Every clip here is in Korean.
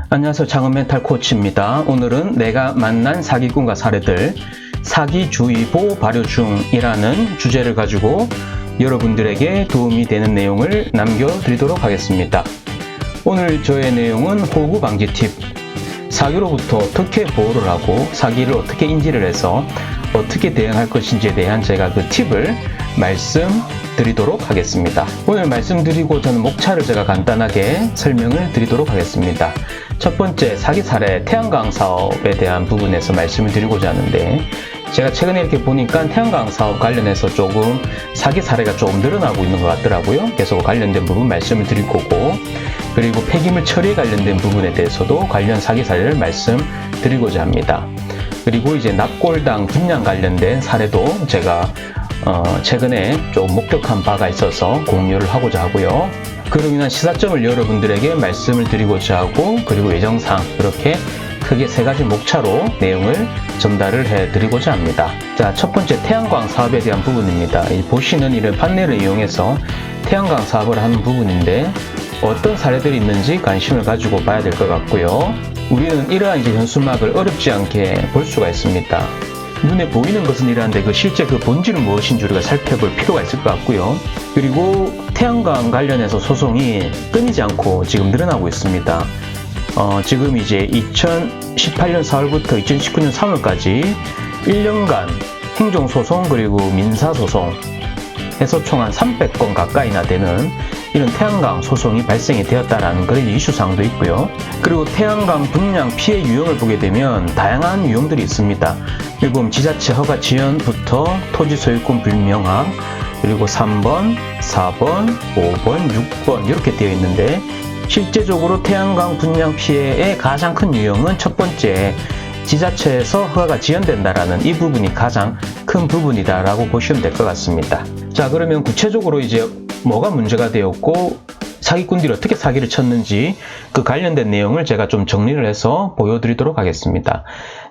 안녕하세요. 장은 멘탈 코치입니다. 오늘은 내가 만난 사기꾼과 사례들, 사기주의보 발효 중이라는 주제를 가지고 여러분들에게 도움이 되는 내용을 남겨드리도록 하겠습니다. 오늘 저의 내용은 호구 방지 팁, 사기로부터 어떻게 보호를 하고 사기를 어떻게 인지를 해서 어떻게 대응할 것인지에 대한 제가 그 팁을 말씀드리도록 하겠습니다. 오늘 말씀드리고자 하는 목차를 제가 간단하게 설명을 드리도록 하겠습니다. 첫 번째, 사기 사례 태양광 사업에 대한 부분에서 말씀을 드리고자 하는데, 제가 최근에 이렇게 보니까 태양광 사업 관련해서 조금 사기 사례가 조금 늘어나고 있는 것 같더라고요. 그래서 관련된 부분 말씀을 드릴 거고, 그리고 폐기물 처리에 관련된 부분에 대해서도 관련 사기 사례를 말씀드리고자 합니다. 그리고 이제 납골당 분양 관련된 사례도 제가 최근에 좀 목격한 바가 있어서 공유를 하고자 하고요. 그로 인한 시사점을 여러분들에게 말씀을 드리고자 하고, 그리고 예정상 이렇게 크게 세 가지 목차로 내용을 전달을 해 드리고자 합니다. 자, 첫 번째 태양광 사업에 대한 부분입니다. 보시는 이런 판넬을 이용해서 태양광 사업을 하는 부분인데, 어떤 사례들이 있는지 관심을 가지고 봐야 될 것 같고요. 우리는 이러한 이제 현수막을 어렵지 않게 볼 수가 있습니다. 눈에 보이는 것은 이러한데 실제 그 본질은 무엇인지 우리가 살펴볼 필요가 있을 것 같고요. 그리고 태양광 관련해서 소송이 끊이지 않고 지금 늘어나고 있습니다. 지금 이제 2018년 4월부터 2019년 3월까지 1년간 행정소송 그리고 민사소송 해서 총 한 300건 가까이나 되는 이런 태양광 소송이 발생이 되었다라는 그런 이슈사항도 있고요. 그리고 태양광 분양 피해 유형을 보게 되면 다양한 유형들이 있습니다. 일본 지자체 허가 지연부터 토지 소유권 불명확, 그리고 3번, 4번, 5번, 6번 이렇게 되어 있는데, 실제적으로 태양광 분양 피해의 가장 큰 유형은 첫 번째, 지자체에서 허가가 지연된다라는 이 부분이 가장 큰 부분이다라고 보시면 될 것 같습니다. 자, 그러면 구체적으로 이제 뭐가 문제가 되었고 사기꾼들이 어떻게 사기를 쳤는지 그 관련된 내용을 제가 좀 정리를 해서 보여드리도록 하겠습니다.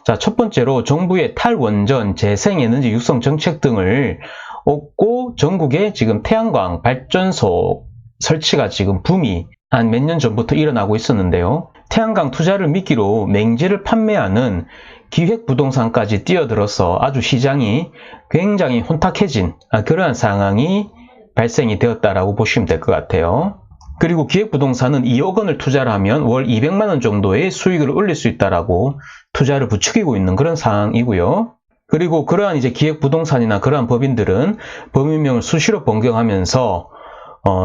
자, 첫 번째로 정부의 탈원전, 재생에너지 육성 정책 등을 얻고 전국에 지금 태양광 발전소 설치가 지금 붐이 한 몇 년 전부터 일어나고 있었는데요. 태양광 투자를 미끼로 맹지를 판매하는 기획부동산까지 뛰어들어서 아주 시장이 굉장히 혼탁해진 그러한 상황이 발생이 되었다라고 보시면 될 것 같아요. 그리고 기획부동산은 2억 원을 투자를 하면 월 200만 원 정도의 수익을 올릴 수 있다라고 투자를 부추기고 있는 그런 상황이고요. 그리고 그러한 이제 기획부동산이나 그러한 법인들은 법인명을 수시로 변경하면서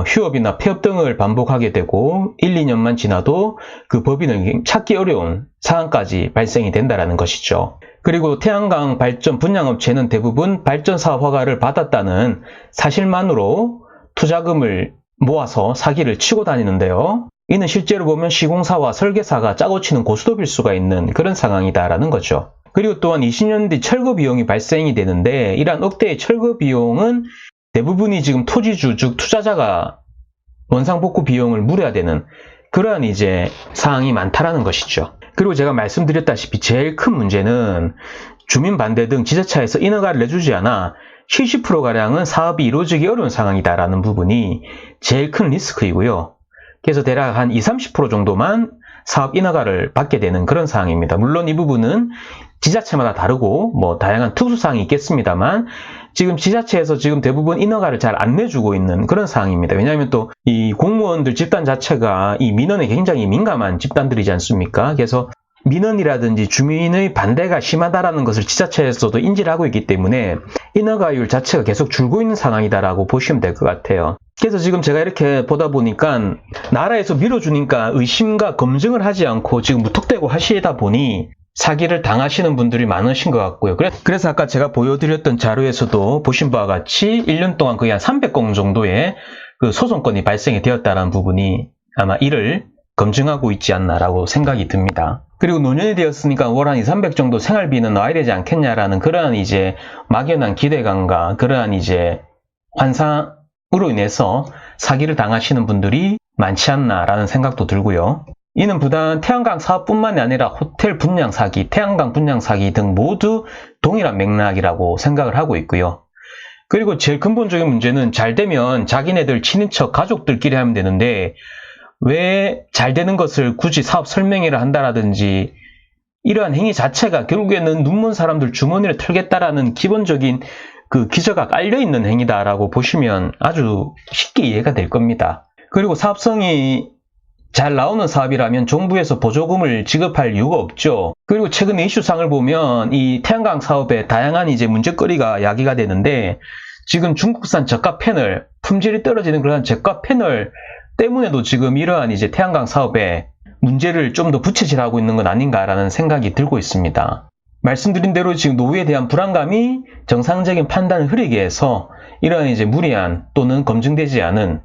휴업이나 폐업 등을 반복하게 되고 1, 2년만 지나도 그 법인을 찾기 어려운 상황까지 발생이 된다는 것이죠. 그리고 태양광 발전 분양업체는 대부분 발전사업 허가를 받았다는 사실만으로 투자금을 모아서 사기를 치고 다니는데요. 이는 실제로 보면 시공사와 설계사가 짜고 치는 고스톱일 수가 있는 그런 상황이다라는 거죠. 그리고 또한 20년 뒤 철거 비용이 발생이 되는데, 이러한 억대의 철거 비용은 대부분이 지금 토지주, 즉 투자자가 원상복구 비용을 물어야 되는 그러한 이제 사항이 많다라는 것이죠. 그리고 제가 말씀드렸다시피 제일 큰 문제는 주민 반대 등 지자체에서 인허가를 내주지 않아 70%가량은 사업이 이루어지기 어려운 상황이다라는 부분이 제일 큰 리스크이고요. 그래서 대략 한 20-30% 정도만 사업 인허가를 받게 되는 그런 상황입니다. 물론 이 부분은 지자체마다 다르고 다양한 특수사항이 있겠습니다만, 지금 지자체에서 지금 대부분 인허가를 잘 안 내주고 있는 그런 상황입니다. 왜냐하면 또 이 공무원들 집단 자체가 이 민원에 굉장히 민감한 집단들이지 않습니까? 그래서 민원이라든지 주민의 반대가 심하다라는 것을 지자체에서도 인지를 하고 있기 때문에 인허가율 자체가 계속 줄고 있는 상황이다라고 보시면 될 것 같아요. 그래서 지금 제가 이렇게 보다 보니까 나라에서 밀어주니까 의심과 검증을 하지 않고 지금 무턱대고 하시다 보니 사기를 당하시는 분들이 많으신 것 같고요. 그래서 아까 제가 보여드렸던 자료에서도 보신 바와 같이 1년 동안 거의 한 300건 정도의 그 소송건이 발생이 되었다는 부분이 아마 이를 검증하고 있지 않나라고 생각이 듭니다. 그리고 노년이 되었으니까 월 한 200-300 정도 생활비는 나와야 되지 않겠냐라는 그러한 이제 막연한 기대감과 그러한 이제 환상으로 인해서 사기를 당하시는 분들이 많지 않나라는 생각도 들고요. 이는 부단 태양광 사업뿐만이 아니라 호텔 분양 사기, 태양광 분양 사기 등 모두 동일한 맥락이라고 생각을 하고 있고요. 그리고 제일 근본적인 문제는 잘 되면 자기네들 친인척 가족들끼리 하면 되는데 왜 잘 되는 것을 굳이 사업 설명회를 한다라든지 이러한 행위 자체가 결국에는 눈먼 사람들 주머니를 털겠다라는 기본적인 그 기저가 깔려있는 행위다라고 보시면 아주 쉽게 이해가 될 겁니다. 그리고 사업성이 잘 나오는 사업이라면 정부에서 보조금을 지급할 이유가 없죠. 그리고 최근 이슈상을 보면 이 태양광 사업에 다양한 이제 문제거리가 야기가 되는데 지금 중국산 저가 패널, 품질이 떨어지는 그런 저가 패널 때문에도 지금 이러한 이제 태양광 사업에 문제를 좀 더 부채질하고 있는 건 아닌가라는 생각이 들고 있습니다. 말씀드린 대로 지금 노후에 대한 불안감이 정상적인 판단을 흐리게 해서 이러한 이제 무리한 또는 검증되지 않은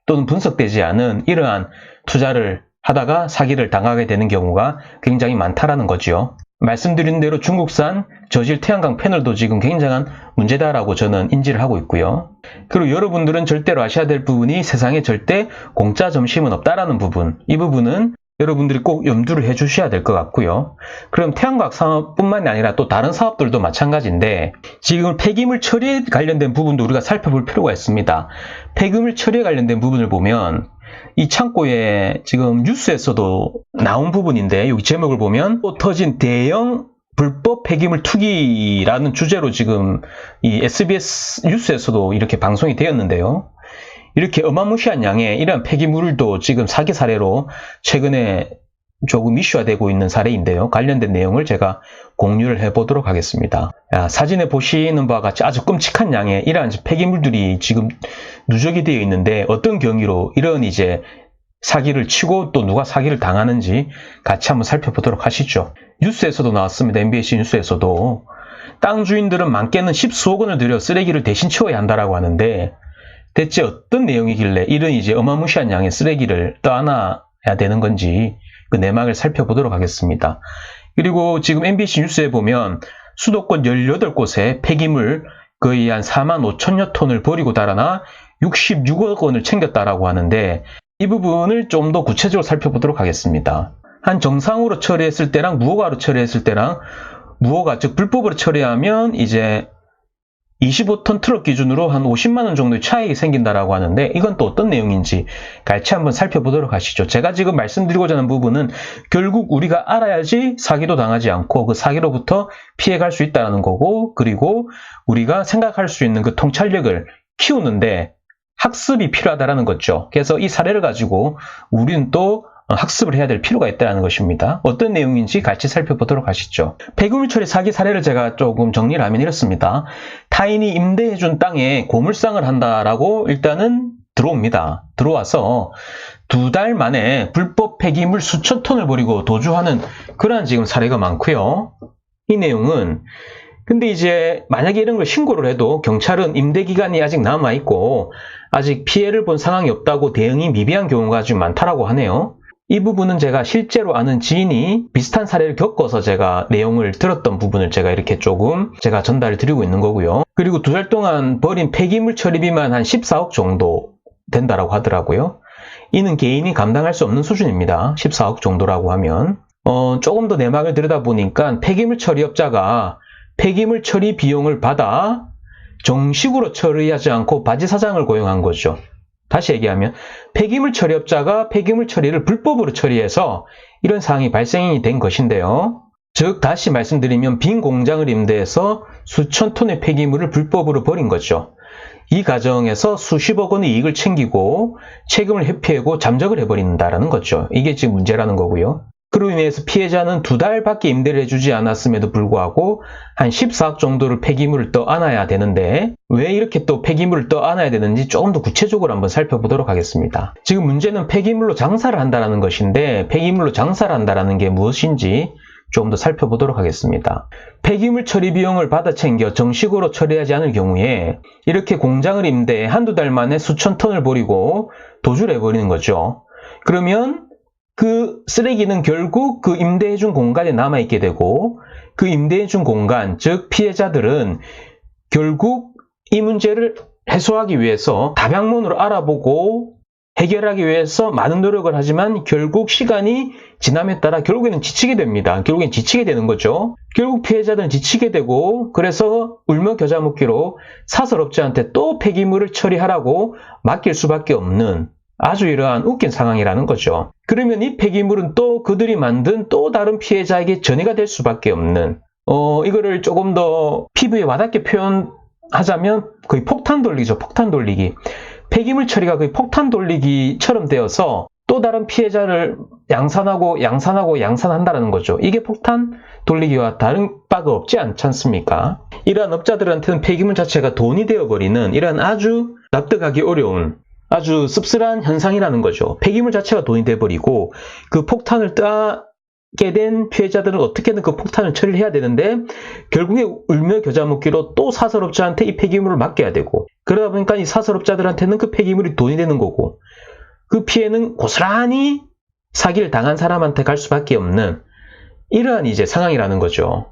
또는 분석되지 않은 이러한 투자를 하다가 사기를 당하게 되는 경우가 굉장히 많다라는 거죠. 말씀드린 대로 중국산 저질 태양광 패널도 지금 굉장한 문제다라고 저는 인지를 하고 있고요. 그리고 여러분들은 절대로 아셔야 될 부분이 세상에 절대 공짜 점심은 없다라는 부분, 이 부분은 여러분들이 꼭 염두를 해 주셔야 될 것 같고요. 그럼 태양광 사업뿐만이 아니라 또 다른 사업들도 마찬가지인데 지금 폐기물 처리에 관련된 부분도 우리가 살펴볼 필요가 있습니다. 폐기물 처리에 관련된 부분을 보면 이 창고에 지금 뉴스에서도 나온 부분인데 여기 제목을 보면 또 터진 대형 불법 폐기물 투기라는 주제로 지금 이 SBS 뉴스에서도 이렇게 방송이 되었는데요. 이렇게 어마무시한 양의 이런 폐기물도 지금 사기 사례로 최근에 조금 이슈화 되고 있는 사례인데요. 관련된 내용을 제가 공유를 해보도록 하겠습니다. 사진에 보시는 바와 같이 아주 끔찍한 양의 이러한 폐기물들이 지금 누적이 되어 있는데 어떤 경위로 이런 이제 사기를 치고 또 누가 사기를 당하는지 같이 한번 살펴보도록 하시죠. 뉴스에서도 나왔습니다. MBC 뉴스에서도 땅 주인들은 많게는 10수억 원을 들여 쓰레기를 대신 치워야 한다라고 하는데 대체 어떤 내용이길래 이런 이제 어마무시한 양의 쓰레기를 떠안아야 되는 건지 그 내막을 살펴보도록 하겠습니다. 그리고 지금 MBC 뉴스에 보면 수도권 18곳에 폐기물 거의 한 4만 5천여 톤을 버리고 달아나 66억 원을 챙겼다라고 하는데 이 부분을 좀 더 구체적으로 살펴보도록 하겠습니다. 한 정상으로 처리했을 때랑 무허가로 처리했을 때랑 무허가 즉 불법으로 처리하면 이제 25톤 트럭 기준으로 한 50만 원 정도의 차익이 생긴다라고 하는데 이건 또 어떤 내용인지 같이 한번 살펴보도록 하시죠. 제가 지금 말씀드리고자 하는 부분은 결국 우리가 알아야지 사기도 당하지 않고 그 사기로부터 피해갈 수 있다는 거고 그리고 우리가 생각할 수 있는 그 통찰력을 키우는데 학습이 필요하다는 거죠. 그래서 이 사례를 가지고 우리는 또 학습을 해야 될 필요가 있다는 것입니다. 어떤 내용인지 같이 살펴보도록 하시죠. 폐기물 처리 사기 사례를 제가 조금 정리를 하면 이렇습니다. 타인이 임대해준 땅에 고물상을 한다라고 일단은 들어옵니다. 들어와서 2달 만에 불법 폐기물 수천 톤을 버리고 도주하는 그러한 지금 사례가 많고요. 이 내용은 근데 이제 만약에 이런 걸 신고를 해도 경찰은 임대기간이 아직 남아있고 아직 피해를 본 상황이 없다고 대응이 미비한 경우가 아주 많다라고 하네요. 이 부분은 제가 실제로 아는 지인이 비슷한 사례를 겪어서 제가 내용을 들었던 부분을 제가 이렇게 조금 제가 전달을 드리고 있는 거고요. 그리고 2달 동안 버린 폐기물 처리비만 한 14억 정도 된다라고 하더라고요. 이는 개인이 감당할 수 없는 수준입니다. 14억 정도라고 하면. 조금 더 내막을 들여다보니까 폐기물 처리업자가 폐기물 처리 비용을 받아 정식으로 처리하지 않고 바지사장을 고용한 거죠. 다시 얘기하면 폐기물 처리업자가 폐기물 처리를 불법으로 처리해서 이런 상황이 발생이 된 것인데요. 즉 다시 말씀드리면 빈 공장을 임대해서 수천 톤의 폐기물을 불법으로 버린 거죠. 이 과정에서 수십억 원의 이익을 챙기고 책임을 회피하고 잠적을 해버린다는 거죠. 이게 지금 문제라는 거고요. 그로 인해서 피해자는 2달밖에 임대를 해주지 않았음에도 불구하고 한 14억 정도를 폐기물을 떠안아야 되는데 왜 이렇게 또 폐기물을 떠안아야 되는지 조금 더 구체적으로 한번 살펴보도록 하겠습니다. 지금 문제는 폐기물로 장사를 한다는 것인데 폐기물로 장사를 한다는 게 무엇인지 조금 더 살펴보도록 하겠습니다. 폐기물 처리 비용을 받아 챙겨 정식으로 처리하지 않을 경우에 이렇게 공장을 임대해 한두 달 만에 수천 톤을 버리고 도주를 해버리는 거죠. 그러면 그 쓰레기는 결국 그 임대해준 공간에 남아있게 되고 그 임대해준 공간, 즉 피해자들은 결국 이 문제를 해소하기 위해서 다방면으로 알아보고 해결하기 위해서 많은 노력을 하지만 결국 시간이 지남에 따라 결국에는 지치게 됩니다. 결국엔 지치게 되는 거죠. 결국 피해자들은 지치게 되고 그래서 울며 겨자 먹기로 사설업자한테 또 폐기물을 처리하라고 맡길 수밖에 없는 아주 이러한 웃긴 상황이라는 거죠. 그러면 이 폐기물은 또 그들이 만든 또 다른 피해자에게 전이가 될 수밖에 없는 이거를 조금 더 피부에 와닿게 표현하자면 거의 폭탄 돌리기죠. 폭탄 돌리기. 폐기물 처리가 거의 폭탄 돌리기처럼 되어서 또 다른 피해자를 양산한다는 거죠. 이게 폭탄 돌리기와 다른 바가 없지 않습니까? 이러한 업자들한테는 폐기물 자체가 돈이 되어버리는 이러한 아주 납득하기 어려운 아주 씁쓸한 현상이라는 거죠. 폐기물 자체가 돈이 돼버리고 그 폭탄을 따게 된 피해자들은 어떻게든 그 폭탄을 처리를 해야 되는데 결국에 울며 겨자 먹기로 또 사설업자한테 이 폐기물을 맡겨야 되고 그러다 보니까 이 사설업자들한테는 그 폐기물이 돈이 되는 거고 그 피해는 고스란히 사기를 당한 사람한테 갈 수밖에 없는 이러한 이제 상황이라는 거죠.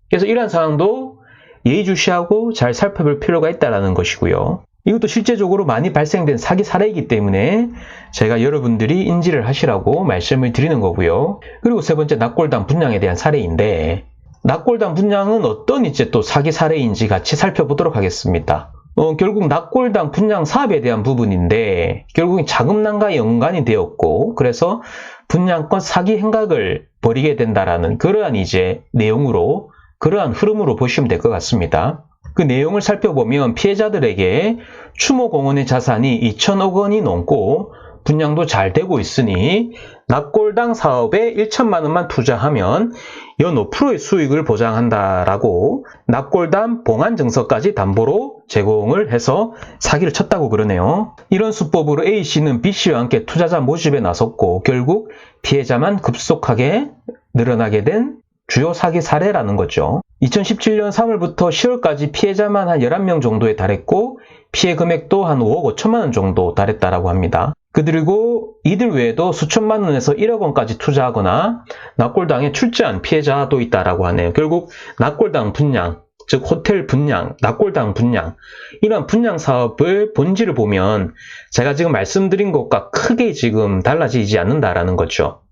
그래서 이러한 상황도 예의주시하고 잘 살펴볼 필요가 있다는 것이고요. 이것도 실제적으로 많이 발생된 사기 사례이기 때문에 제가 여러분들이 인지를 하시라고 말씀을 드리는 거고요. 그리고 세 번째 납골당 분양에 대한 사례인데 납골당 분양은 어떤 이제 또 사기 사례인지 같이 살펴보도록 하겠습니다. 결국 납골당 분양 사업에 대한 부분인데 결국은 자금난과 연관이 되었고 그래서 분양권 사기 행각을 벌이게 된다라는 그러한 이제 내용으로 그러한 흐름으로 보시면 될 것 같습니다. 그 내용을 살펴보면 피해자들에게 추모공원의 자산이 2천억 원이 넘고 분양도 잘 되고 있으니 납골당 사업에 1천만 원만 투자하면 연 5%의 수익을 보장한다라고 납골당 봉안증서까지 담보로 제공을 해서 사기를 쳤다고 그러네요. 이런 수법으로 A씨는 B씨와 함께 투자자 모집에 나섰고 결국 피해자만 급속하게 늘어나게 된 주요 사기 사례라는 거죠. 2017년 3월부터 10월까지 피해자만 한 11명 정도에 달했고 피해 금액도 한 5억 5천만 원 정도 달했다라고 합니다. 그리고 이들 외에도 수천만 원에서 1억 원까지 투자하거나 납골당에 출제한 피해자도 있다라고 하네요. 결국 납골당 분양, 즉 호텔 분양, 납골당 분양 이런 분양 사업을 본질을 보면 제가 지금 말씀드린 것과 크게 지금 달라지지 않는다라는 거죠.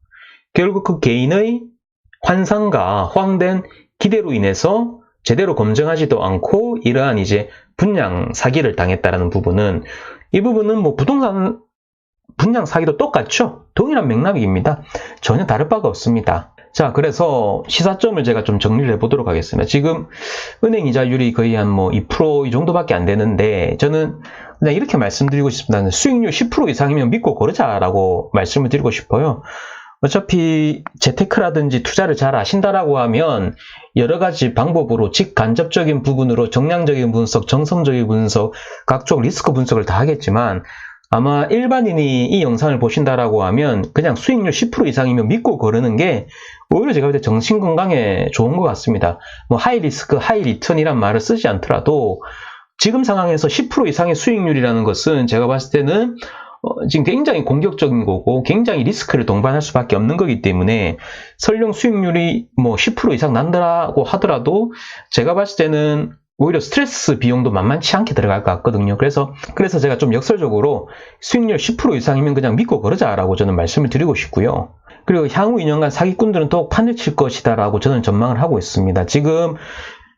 결국 그 개인의 환상과 허황된 기대로 인해서 제대로 검증하지도 않고 이러한 이제 분양 사기를 당했다라는 부분은 이 부분은 뭐 부동산 분양 사기도 똑같죠. 동일한 맥락입니다. 전혀 다를 바가 없습니다. 자, 그래서 시사점을 제가 좀 정리를 해보도록 하겠습니다. 지금 은행 이자율이 거의 한 뭐 2% 이 정도밖에 안 되는데 저는 그냥 이렇게 말씀드리고 싶습니다. 수익률 10% 이상이면 믿고 거르자라고 말씀을 드리고 싶어요. 어차피 재테크라든지 투자를 잘 아신다라고 하면 여러 가지 방법으로 직간접적인 부분으로 정량적인 분석, 정성적인 분석, 각종 리스크 분석을 다 하겠지만 아마 일반인이 이 영상을 보신다라고 하면 그냥 수익률 10% 이상이면 믿고 거르는 게 오히려 제가 볼 때 정신건강에 좋은 것 같습니다. 뭐 하이 리스크, 하이 리턴이란 말을 쓰지 않더라도 지금 상황에서 10% 이상의 수익률이라는 것은 제가 봤을 때는 지금 굉장히 공격적인 거고 굉장히 리스크를 동반할 수밖에 없는 거기 때문에 설령 수익률이 뭐 10% 이상 난다고 하더라도 제가 봤을 때는 오히려 스트레스 비용도 만만치 않게 들어갈 것 같거든요. 그래서 제가 좀 역설적으로 수익률 10% 이상이면 그냥 믿고 거르자라고 저는 말씀을 드리고 싶고요. 그리고 향후 2년간 사기꾼들은 더욱 판을 칠 것이다라고 저는 전망을 하고 있습니다. 지금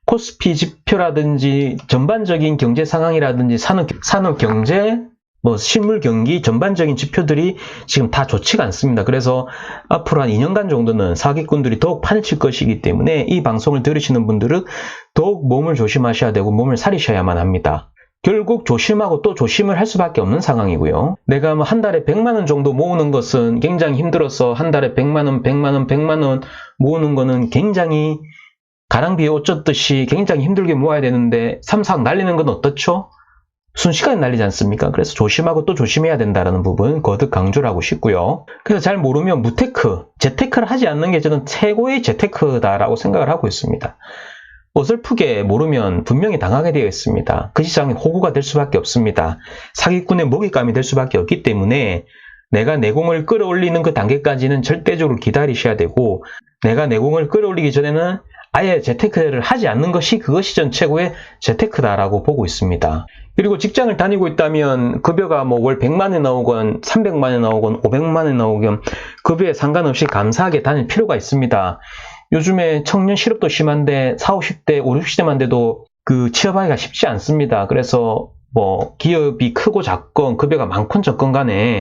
코스피 지표라든지 전반적인 경제 상황이라든지 산업 경제 뭐 실물 경기 전반적인 지표들이 지금 다 좋지가 않습니다. 그래서 앞으로 한 2년간 정도는 사기꾼들이 더욱 판을 칠 것이기 때문에 이 방송을 들으시는 분들은 더욱 몸을 조심하셔야 되고 몸을 사리셔야만 합니다. 결국 조심하고 또 조심을 할 수밖에 없는 상황이고요. 내가 뭐 한 달에 100만 원 정도 모으는 것은 굉장히 힘들어서 한 달에 100만 원, 100만 원, 100만 원 모으는 거는 굉장히 가랑비에 옷 젖듯이 굉장히 힘들게 모아야 되는데 3, 4억 날리는 건 어떻죠? 순식간에 날리지 않습니까? 그래서 조심하고 또 조심해야 된다는 부분 거듭 강조를 하고 싶고요. 그래서 잘 모르면 무테크, 재테크를 하지 않는 게 저는 최고의 재테크다라고 생각을 하고 있습니다. 어설프게 모르면 분명히 당하게 되어 있습니다. 그 시장에 호구가 될 수밖에 없습니다. 사기꾼의 먹잇감이 될 수밖에 없기 때문에 내가 내공을 끌어올리는 그 단계까지는 절대적으로 기다리셔야 되고 내가 내공을 끌어올리기 전에는 아예 재테크를 하지 않는 것이 그것이 전 최고의 재테크다라고 보고 있습니다. 그리고 직장을 다니고 있다면 급여가 뭐 월 100만 원 나오건 300만 원 나오건 500만 원 나오건 급여에 상관없이 감사하게 다닐 필요가 있습니다. 요즘에 청년 실업도 심한데 40, 50대, 50, 60대만 돼도 그 취업하기가 쉽지 않습니다. 그래서 뭐 기업이 크고 작건 급여가 많건 적건 간에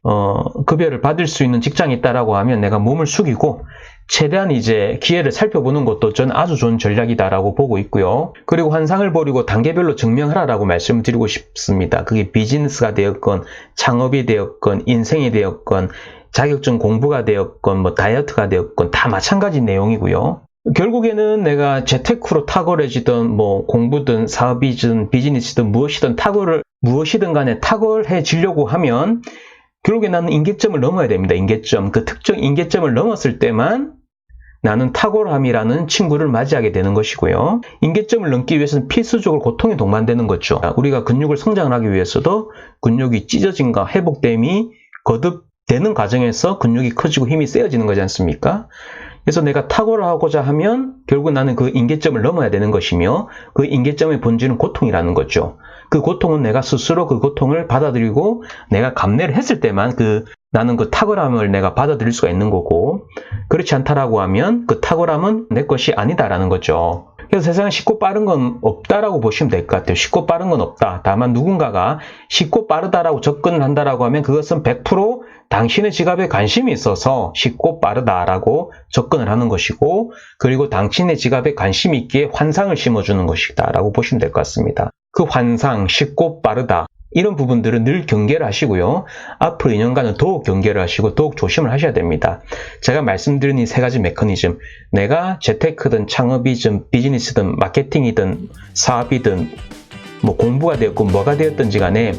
급여를 받을 수 있는 직장이 있다라고 하면 내가 몸을 숙이고 최대한 이제 기회를 살펴보는 것도 저는 아주 좋은 전략이다라고 보고 있고요. 그리고 환상을 버리고 단계별로 증명하라라고 말씀드리고 싶습니다. 그게 비즈니스가 되었건 창업이 되었건 인생이 되었건 자격증 공부가 되었건 뭐 다이어트가 되었건 다 마찬가지 내용이고요. 결국에는 내가 재테크로 탁월해지든 뭐 공부든 사업이든 비즈니스든 무엇이든 간에 탁월해지려고 하면 결국에 나는 인계점을 넘어야 됩니다. 인계점. 그 특정 인계점을 넘었을 때만 나는 탁월함이라는 친구를 맞이하게 되는 것이고요. 인계점을 넘기 위해서는 필수적으로 고통이 동반되는 거죠. 우리가 근육을 성장하기 위해서도 근육이 찢어짐과 회복됨이 거듭되는 과정에서 근육이 커지고 힘이 세어지는 거지 않습니까? 그래서 내가 탁월하고자 하면 결국 나는 그 인계점을 넘어야 되는 것이며 그 인계점의 본질은 고통이라는 거죠. 그 고통은 내가 스스로 그 고통을 받아들이고 내가 감내를 했을 때만 나는 그 탁월함을 내가 받아들일 수가 있는 거고 그렇지 않다라고 하면 그 탁월함은 내 것이 아니다라는 거죠. 그래서 세상에 쉽고 빠른 건 없다라고 보시면 될 것 같아요. 쉽고 빠른 건 없다. 다만 누군가가 쉽고 빠르다라고 접근을 한다라고 하면 그것은 100% 당신의 지갑에 관심이 있어서 쉽고 빠르다라고 접근을 하는 것이고 그리고 당신의 지갑에 관심이 있기에 환상을 심어주는 것이다라고 보시면 될 것 같습니다. 그 환상, 쉽고 빠르다 이런 부분들은 늘 경계를 하시고요. 앞으로 2년간은 더욱 경계를 하시고 더욱 조심을 하셔야 됩니다. 제가 말씀드린 이 세 가지 메커니즘, 내가 재테크든 창업이든 비즈니스든 마케팅이든 사업이든 뭐 공부가 되었고 뭐가 되었든지 간에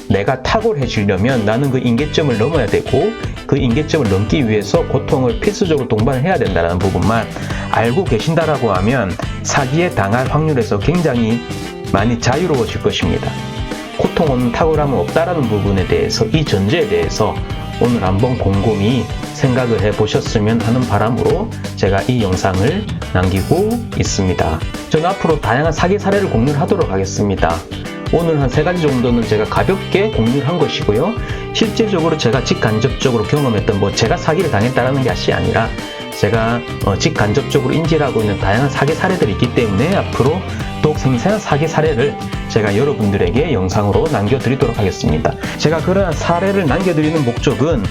내가 탁월해지려면 나는 그 인계점을 넘어야 되고 그 인계점을 넘기 위해서 고통을 필수적으로 동반해야 된다는 부분만 알고 계신다라고 하면 사기에 당할 확률에서 굉장히 많이 자유로워질 것입니다. 고통은 탁월함은 없다라는 부분에 대해서 이 전제에 대해서 오늘 한번 곰곰이 생각을 해보셨으면 하는 바람으로 제가 이 영상을 남기고 있습니다. 저는 앞으로 다양한 사기 사례를 공유를 하도록 하겠습니다. 오늘 한 3가지 정도는 제가 가볍게 공유를 한 것이고요. 실질적으로 제가 직간접적으로 경험했던 제가 사기를 당했다는 것이 아니라 제가 직간접적으로 인지를 하고 있는 다양한 사기 사례들이 있기 때문에 앞으로 더욱 생생한 사기 사례를 제가 여러분들에게 영상으로 남겨드리도록 하겠습니다. 제가 그러한 사례를 남겨드리는 목적은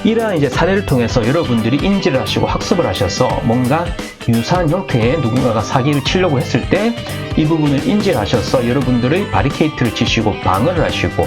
이러한 이제 사례를 통해서 여러분들이 인지를 하시고 학습을 하셔서 뭔가 유사한 형태의 누군가가 사기를 치려고 했을 때 이 부분을 인지를 하셔서 여러분들의 바리케이트를 치시고 방어를 하시고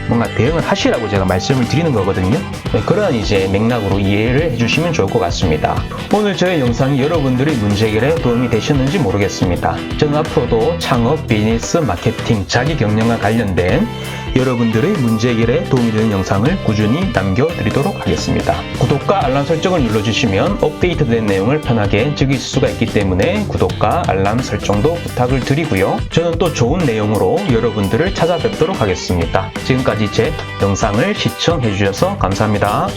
뭔가 대응을 하시라고 제가 말씀을 드리는 거거든요. 그러한 이제 맥락으로 이해를 해주시면 좋을 것 같습니다. 오늘 저의 영상이 여러분들의 문제 해결에 도움이 되셨는지 모르겠습니다. 저는 앞으로도 창업, 비즈니스, 마케팅, 자기 경영과 관련된 여러분들의 문제 해결에 도움이 되는 영상을 꾸준히 남겨드리도록 하겠습니다. 구독과 알람 설정을 눌러주시면 업데이트된 내용을 편하게 즐기실 수가 있기 때문에 구독과 알람 설정도 부탁을 드리고요. 저는 또 좋은 내용으로 여러분들을 찾아뵙도록 하겠습니다. 지금까지 제 영상을 시청해 주셔서 감사합니다.